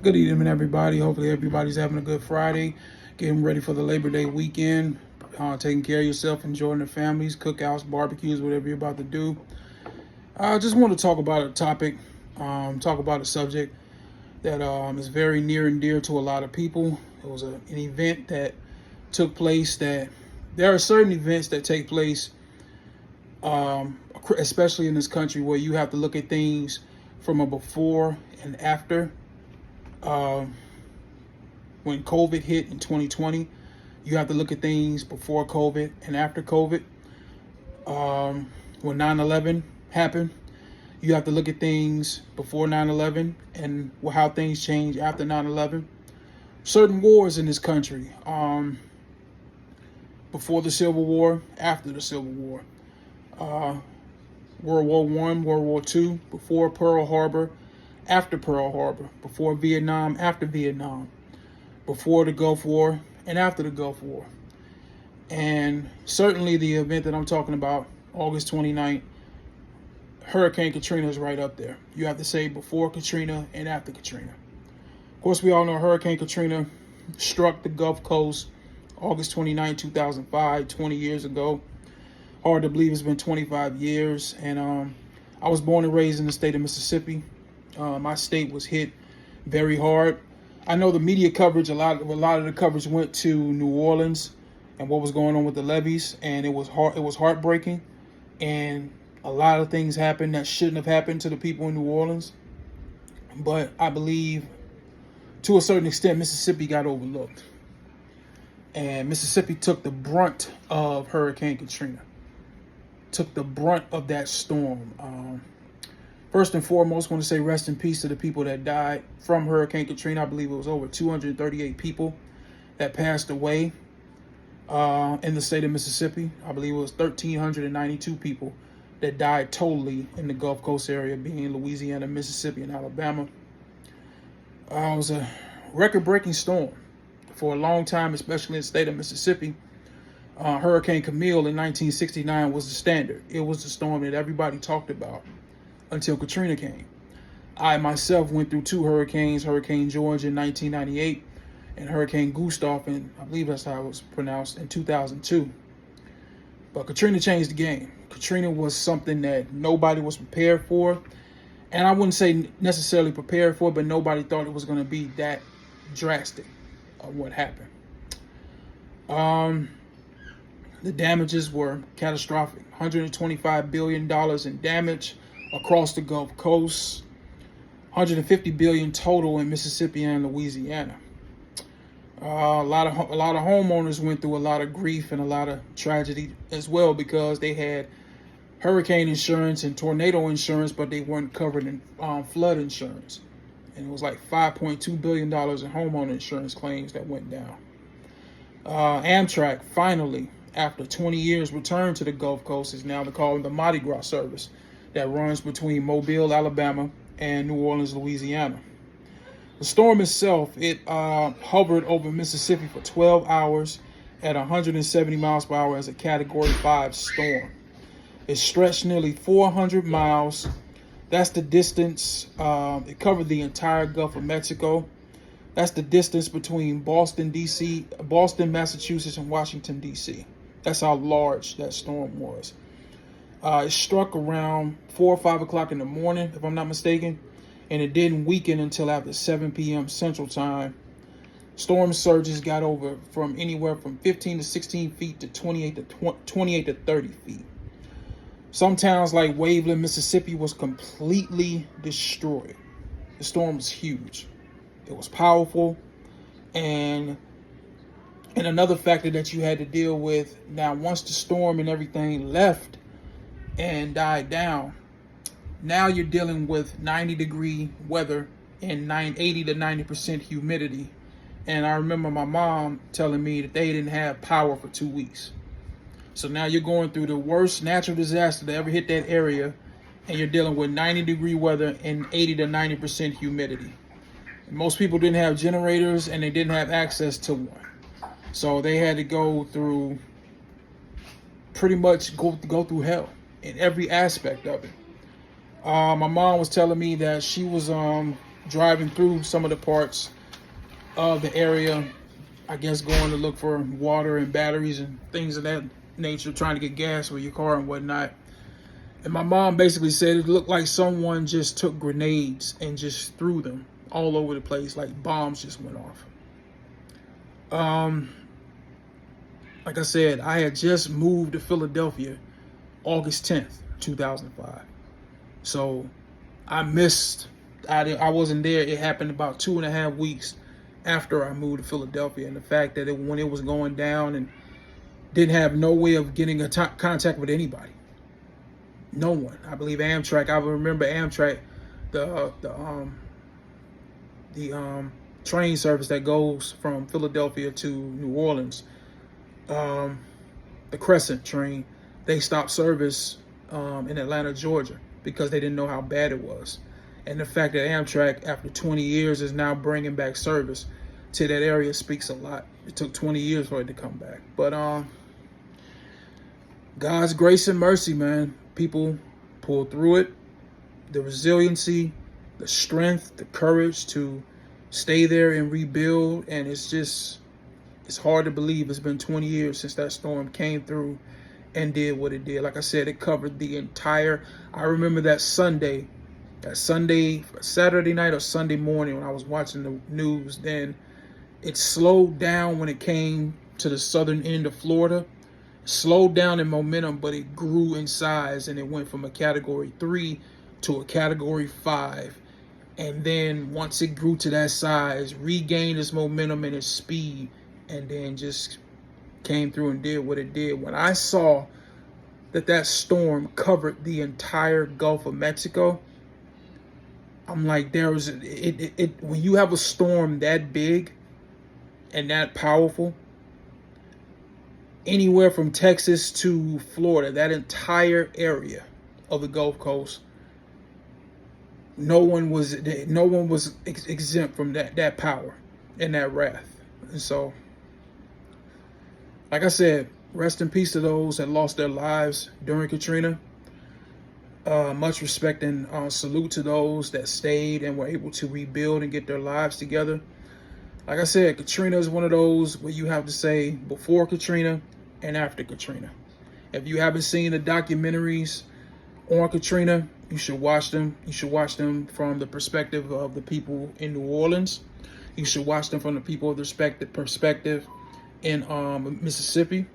Good evening, everybody. Hopefully, everybody's having a good Friday, getting ready for the Labor Day weekend, taking care of yourself, enjoying the families, cookouts, barbecues, whatever you're about to do. I just want to talk about a topic, talk about a subject that is very near and dear to a lot of people. It was an event that took place. That there are certain events that take place, especially in this country, where you have to look at things from a before and after. Um, when COVID hit in 2020, you have to look at things before COVID and after COVID. When 9/11 happened, you have to look at things before 9/11 and how things changed after 9/11. Certain wars in this country, before the Civil War, after the Civil War. Uh, World War One, World War Two, before Pearl Harbor, after Pearl Harbor, before Vietnam, after Vietnam, before the Gulf War, and after the Gulf War. And certainly the event that I'm talking about, August 29th, Hurricane Katrina is right up there. You have to say before Katrina and after Katrina. Of course, we all know Hurricane Katrina struck the Gulf Coast August 29, 2005, 20 years ago. Hard to believe it's been 25 years. And I was born and raised in the state of Mississippi. My state was hit very hard. I know the media coverage, a lot of the coverage went to New Orleans and what was going on with the levees, and it was heartbreaking, and a lot of things happened that shouldn't have happened to the people in New Orleans. But I believe, to a certain extent, Mississippi got overlooked, and Mississippi took the brunt of Hurricane Katrina, took the brunt of that storm. First and foremost, I want to say rest in peace to the people that died from Hurricane Katrina. I believe it was over 238 people that passed away in the state of Mississippi. I believe it was 1,392 people that died totally in the Gulf Coast area, being Louisiana, Mississippi, and Alabama. It was a record-breaking storm for a long time, especially in the state of Mississippi. Hurricane Camille in 1969 was the standard. It was the storm that everybody talked about until Katrina came. I myself went through two hurricanes, Hurricane George in 1998 and Hurricane Gustav, and I believe that's how it was pronounced, in 2002. But Katrina changed the game. Katrina was something that nobody was prepared for. And I wouldn't say necessarily prepared for, but nobody thought it was going to be that drastic of what happened. The damages were catastrophic. $125 billion in damage across the Gulf Coast, $150 billion total in Mississippi and Louisiana. A lot of homeowners went through a lot of grief and a lot of tragedy as well, because they had hurricane insurance and tornado insurance, but they weren't covered in flood insurance. And it was like $5.2 billion in homeowner insurance claims that went down. Amtrak finally, after 20 years, returned to the Gulf Coast. Is now called the Mardi Gras service that runs between Mobile, Alabama, and New Orleans, Louisiana. The storm itself, it hovered over Mississippi for 12 hours at 170 miles per hour as a Category 5 storm. It stretched nearly 400 miles. That's the distance. It covered the entire Gulf of Mexico. That's the distance between Boston, Massachusetts, and Washington, D.C. That's how large that storm was. It struck around 4 or 5 o'clock in the morning, if I'm not mistaken, and it didn't weaken until after 7 p.m. Central Time. Storm surges got over from anywhere from 15 to 16 feet to 28 to 30 feet. Some towns like Waveland, Mississippi was completely destroyed. The storm was huge. It was powerful. And another factor that you had to deal with, now once the storm and everything left and died down, now you're dealing with 90-degree weather and 80 to 90% humidity. And I remember my mom telling me that they didn't have power for 2 weeks. So now you're going through the worst natural disaster to ever hit that area, and you're dealing with 90-degree weather and 80 to 90% humidity. And most people didn't have generators, and they didn't have access to one. So they had to go through, pretty much go through hell in every aspect of it. My mom was telling me that she was driving through some of the parts of the area, I guess going to look for water and batteries and things of that nature, trying to get gas for your car and whatnot. And my mom basically said it looked like someone just took grenades and just threw them all over the place, like bombs just went off. Like I said, I had just moved to Philadelphia August 10th, 2005. So I wasn't there. It happened about 2.5 weeks after I moved to Philadelphia. And the fact that when it was going down and didn't have no way of getting a contact with anybody. No one. I believe Amtrak, I remember Amtrak, the train service that goes from Philadelphia to New Orleans, the Crescent train, they stopped service in Atlanta, Georgia, because they didn't know how bad it was. And the fact that Amtrak, after 20 years, is now bringing back service to that area speaks a lot. It took 20 years for it to come back. But God's grace and mercy, man. People pulled through it. The resiliency, the strength, the courage to stay there and rebuild. And it's hard to believe it's been 20 years since that storm came through and did what it did. Like I said, it covered the entire, I remember that Saturday night or Sunday morning when I was watching the news, then it slowed down when it came to the southern end of Florida. Slowed down in momentum, but it grew in size, and it went from a category 3 to a category 5. And then once it grew to that size, regained its momentum and its speed, and then just came through and did what it did. When I saw that storm covered the entire Gulf of Mexico, I'm like, when you have a storm that big and that powerful, anywhere from Texas to Florida, that entire area of the Gulf Coast, no one was exempt from that power and that wrath. And so, like I said, rest in peace to those that lost their lives during Katrina. Much respect and salute to those that stayed and were able to rebuild and get their lives together. Like I said, Katrina is one of those where you have to say before Katrina and after Katrina. If you haven't seen the documentaries on Katrina, you should watch them. You should watch them from the perspective of the people in New Orleans. You should watch them from the people of the perspective in Mississippi.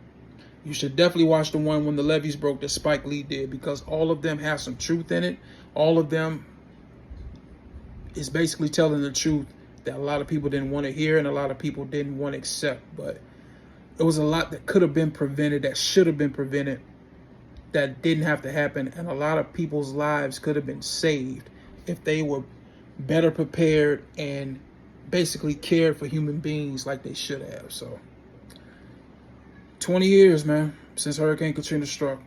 You should definitely watch the one when the levees broke that Spike Lee did, because all of them have some truth in it. All of them is basically telling the truth that a lot of people didn't want to hear and a lot of people didn't want to accept. But it was a lot that could have been prevented, that should have been prevented, that didn't have to happen. And a lot of people's lives could have been saved if they were better prepared and basically cared for human beings like they should have. So 20 years, man, since Hurricane Katrina struck.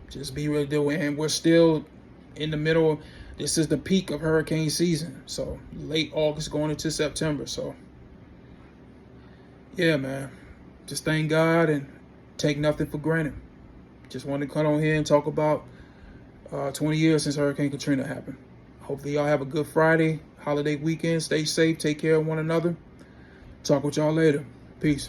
Just be real deal. And we're still in the middle. This is the peak of hurricane season. So late August going into September. So yeah, man, just thank God and take nothing for granted. Just wanted to come on here and talk about 20 years since Hurricane Katrina happened. Hopefully y'all have a good Friday, holiday weekend. Stay safe. Take care of one another. Talk with y'all later. Peace.